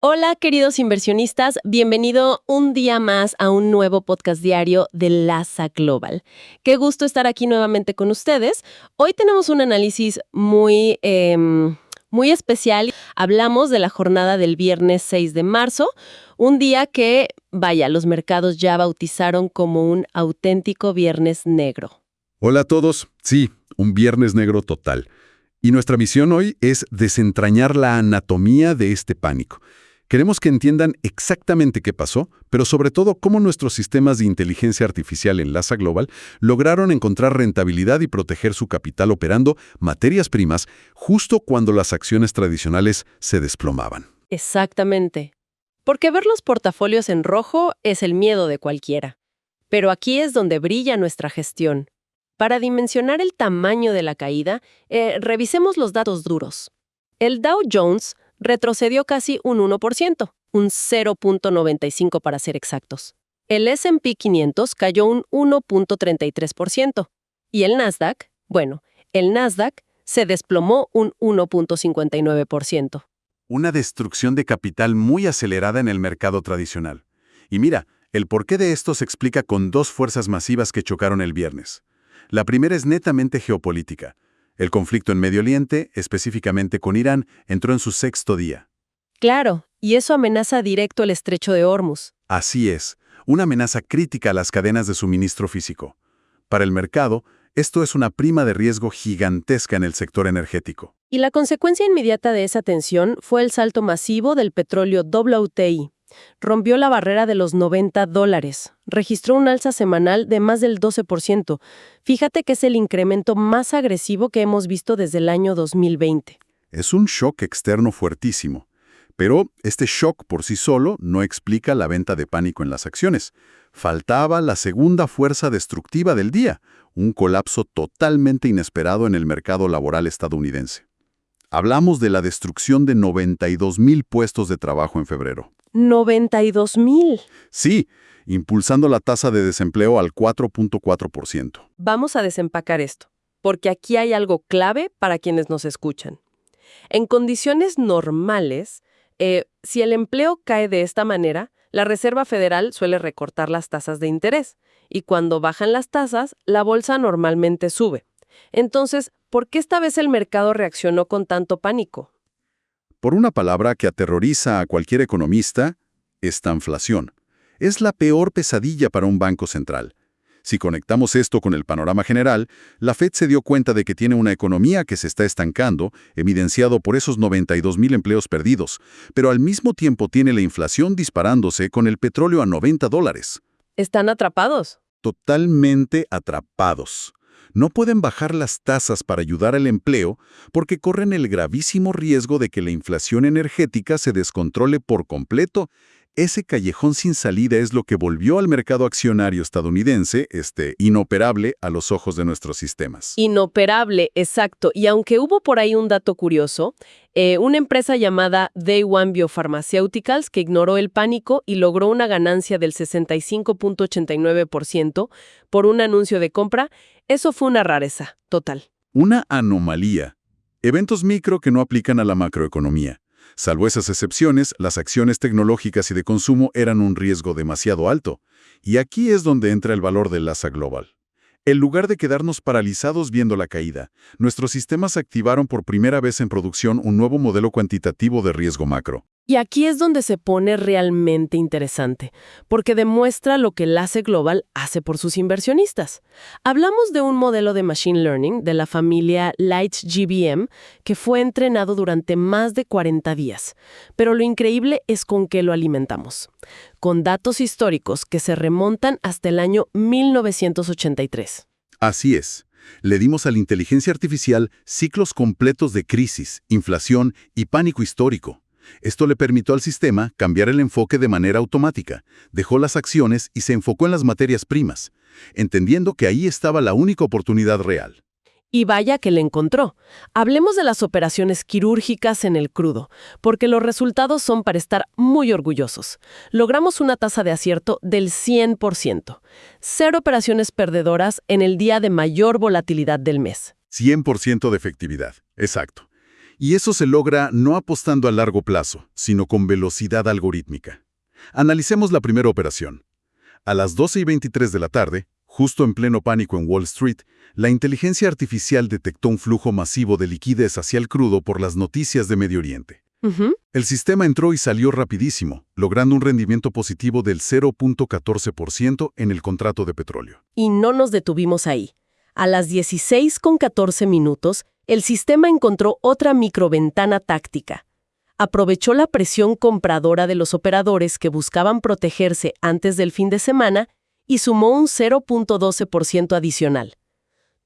Hola, queridos inversionistas, bienvenido un día más a un nuevo podcast diario de LASA Global. Qué gusto estar aquí nuevamente con ustedes. Hoy tenemos un análisis muy especial. Hablamos de la jornada del viernes 6 de marzo, un día que, vaya, los mercados ya bautizaron como un auténtico viernes negro. Hola a todos. Sí, un viernes negro total. Y nuestra misión hoy es desentrañar la anatomía de este pánico. Queremos que entiendan exactamente qué pasó, pero sobre todo cómo nuestros sistemas de inteligencia artificial en LASA Global lograron encontrar rentabilidad y proteger su capital operando materias primas justo cuando las acciones tradicionales se desplomaban. Exactamente. Porque ver los portafolios en rojo es el miedo de cualquiera. Pero aquí es donde brilla nuestra gestión. Para dimensionar el tamaño de la caída, revisemos los datos duros. El Dow Jones retrocedió casi un 1%, un 0.95 para ser exactos. El S&P 500 cayó un 1.33%. Y el Nasdaq, el Nasdaq se desplomó un 1.59%. Una destrucción de capital muy acelerada en el mercado tradicional. Y mira, el porqué de esto se explica con dos fuerzas masivas que chocaron el viernes. La primera es netamente geopolítica. El conflicto en Medio Oriente, específicamente con Irán, entró en su sexto día. Claro, y eso amenaza directo el estrecho de Hormuz. Así es, una amenaza crítica a las cadenas de suministro físico. Para el mercado, esto es una prima de riesgo gigantesca en el sector energético. Y la consecuencia inmediata de esa tensión fue el salto masivo del petróleo WTI. Rompió la barrera de los $90. Registró un alza semanal de más del 12%. Fíjate que es el incremento más agresivo que hemos visto desde el año 2020. Es un shock externo fuertísimo. Pero este shock por sí solo no explica la venta de pánico en las acciones. Faltaba la segunda fuerza destructiva del día, un colapso totalmente inesperado en el mercado laboral estadounidense. Hablamos de la destrucción de 92,000 puestos de trabajo en febrero. ¿92,000? Sí, impulsando la tasa de desempleo al 4.4%. Vamos a desempacar esto, porque aquí hay algo clave para quienes nos escuchan. En condiciones normales, si el empleo cae de esta manera, la Reserva Federal suele recortar las tasas de interés, y cuando bajan las tasas, la bolsa normalmente sube. Entonces, ¿por qué esta vez el mercado reaccionó con tanto pánico? Por una palabra que aterroriza a cualquier economista, estanflación. Es la peor pesadilla para un banco central. Si conectamos esto con el panorama general, la Fed se dio cuenta de que tiene una economía que se está estancando, evidenciado por esos 92,000 empleos perdidos, pero al mismo tiempo tiene la inflación disparándose con el petróleo a $90. ¿Están atrapados? Totalmente atrapados. No pueden bajar las tasas para ayudar al empleo porque corren el gravísimo riesgo de que la inflación energética se descontrole por completo. Ese callejón sin salida es lo que volvió al mercado accionario estadounidense, inoperable a los ojos de nuestros sistemas. Inoperable, exacto. Y aunque hubo por ahí un dato curioso, una empresa llamada Day One Biopharmaceuticals que ignoró el pánico y logró una ganancia del 65.89% por un anuncio de compra, eso fue una rareza, total. Una anomalía. Eventos micro que no aplican a la macroeconomía. Salvo esas excepciones, las acciones tecnológicas y de consumo eran un riesgo demasiado alto. Y aquí es donde entra el valor del LASA Global. En lugar de quedarnos paralizados viendo la caída, nuestros sistemas activaron por primera vez en producción un nuevo modelo cuantitativo de riesgo macro. Y aquí es donde se pone realmente interesante, porque demuestra lo que LASA Global hace por sus inversionistas. Hablamos de un modelo de Machine Learning de la familia LightGBM que fue entrenado durante más de 40 días. Pero lo increíble es con qué lo alimentamos. Con datos históricos que se remontan hasta el año 1983. Así es. Le dimos a la inteligencia artificial ciclos completos de crisis, inflación y pánico histórico. Esto le permitió al sistema cambiar el enfoque de manera automática, dejó las acciones y se enfocó en las materias primas, entendiendo que ahí estaba la única oportunidad real. Y vaya que le encontró. Hablemos de las operaciones quirúrgicas en el crudo, porque los resultados son para estar muy orgullosos. Logramos una tasa de acierto del 100%. 0 operaciones perdedoras en el día de mayor volatilidad del mes. 100% de efectividad, exacto. Y eso se logra no apostando a largo plazo, sino con velocidad algorítmica. Analicemos la primera operación. A las 12:23 de la tarde, justo en pleno pánico en Wall Street, la inteligencia artificial detectó un flujo masivo de liquidez hacia el crudo por las noticias de Medio Oriente. El sistema entró y salió rapidísimo, logrando un rendimiento positivo del 0.14% en el contrato de petróleo. Y no nos detuvimos ahí. A las 16:14 minutos, el sistema encontró otra microventana táctica. Aprovechó la presión compradora de los operadores que buscaban protegerse antes del fin de semana y sumó un 0.12% adicional.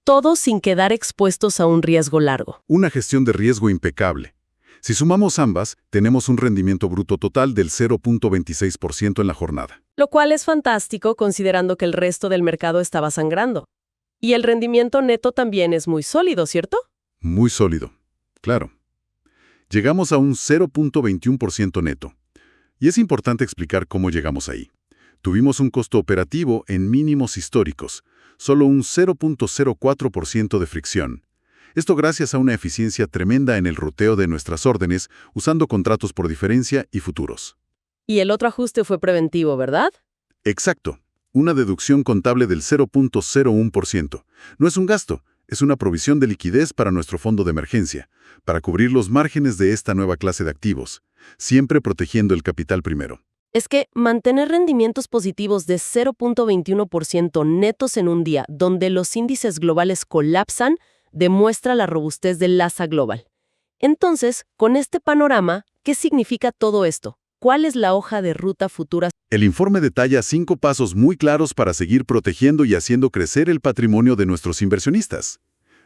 Todo sin quedar expuestos a un riesgo largo. Una gestión de riesgo impecable. Si sumamos ambas, tenemos un rendimiento bruto total del 0.26% en la jornada. Lo cual es fantástico considerando que el resto del mercado estaba sangrando. Y el rendimiento neto también es muy sólido, ¿cierto? Muy sólido, claro. Llegamos a un 0.21% neto. Y es importante explicar cómo llegamos ahí. Tuvimos un costo operativo en mínimos históricos, solo un 0.04% de fricción. Esto gracias a una eficiencia tremenda en el ruteo de nuestras órdenes, usando contratos por diferencia y futuros. Y el otro ajuste fue preventivo, ¿verdad? Exacto. Una deducción contable del 0.01%. No es un gasto, es una provisión de liquidez para nuestro fondo de emergencia, para cubrir los márgenes de esta nueva clase de activos, siempre protegiendo el capital primero. Es que mantener rendimientos positivos de 0.21% netos en un día donde los índices globales colapsan demuestra la robustez del LASA Global. Entonces, con este panorama, ¿qué significa todo esto? ¿Cuál es la hoja de ruta futura? El informe detalla 5 pasos muy claros para seguir protegiendo y haciendo crecer el patrimonio de nuestros inversionistas.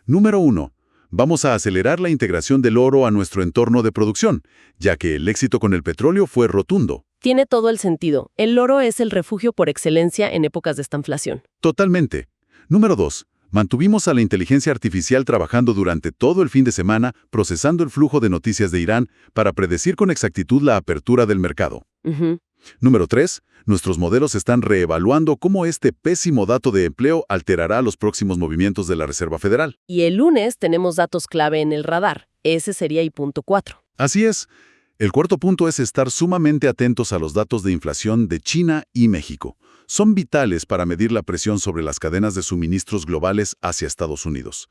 Número 1. Vamos a acelerar la integración del oro a nuestro entorno de producción, ya que el éxito con el petróleo fue rotundo. Tiene todo el sentido. El oro es el refugio por excelencia en épocas de estanflación. Totalmente. Número 2. Mantuvimos a la inteligencia artificial trabajando durante todo el fin de semana, procesando el flujo de noticias de Irán para predecir con exactitud la apertura del mercado. Número 3. Nuestros modelos están reevaluando cómo este pésimo dato de empleo alterará los próximos movimientos de la Reserva Federal. Y el lunes tenemos datos clave en el radar. Ese sería el punto 4. Así es. El cuarto punto es estar sumamente atentos a los datos de inflación de China y México. Son vitales para medir la presión sobre las cadenas de suministros globales hacia Estados Unidos.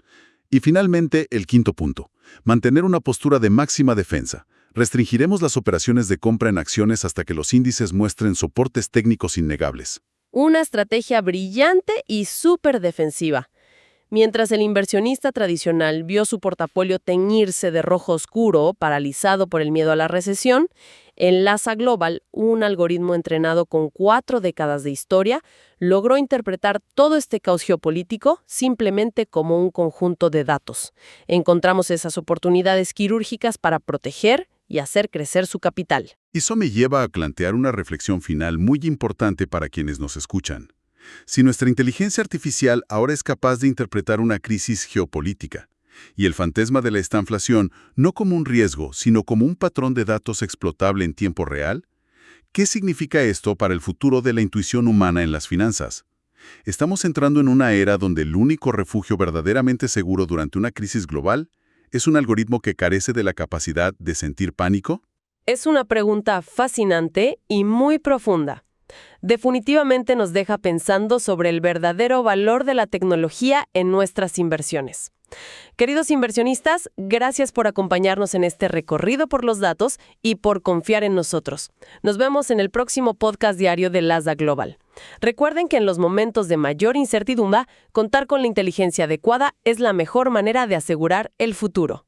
Y finalmente, el quinto punto. Mantener una postura de máxima defensa. Restringiremos las operaciones de compra en acciones hasta que los índices muestren soportes técnicos innegables. Una estrategia brillante y súper defensiva. Mientras el inversionista tradicional vio su portafolio teñirse de rojo oscuro, paralizado por el miedo a la recesión, en LASA Global, un algoritmo entrenado con 4 décadas de historia, logró interpretar todo este caos geopolítico simplemente como un conjunto de datos. Encontramos esas oportunidades quirúrgicas para proteger y hacer crecer su capital. Eso me lleva a plantear una reflexión final muy importante para quienes nos escuchan. Si nuestra inteligencia artificial ahora es capaz de interpretar una crisis geopolítica y el fantasma de la estanflación no como un riesgo, sino como un patrón de datos explotable en tiempo real, ¿qué significa esto para el futuro de la intuición humana en las finanzas? Estamos entrando en una era donde el único refugio verdaderamente seguro durante una crisis global es un algoritmo que carece de la capacidad de sentir pánico. Es una pregunta fascinante y muy profunda. Definitivamente nos deja pensando sobre el verdadero valor de la tecnología en nuestras inversiones. Queridos inversionistas, gracias por acompañarnos en este recorrido por los datos y por confiar en nosotros. Nos vemos en el próximo podcast diario de LASA Global. Recuerden que en los momentos de mayor incertidumbre, contar con la inteligencia adecuada es la mejor manera de asegurar el futuro.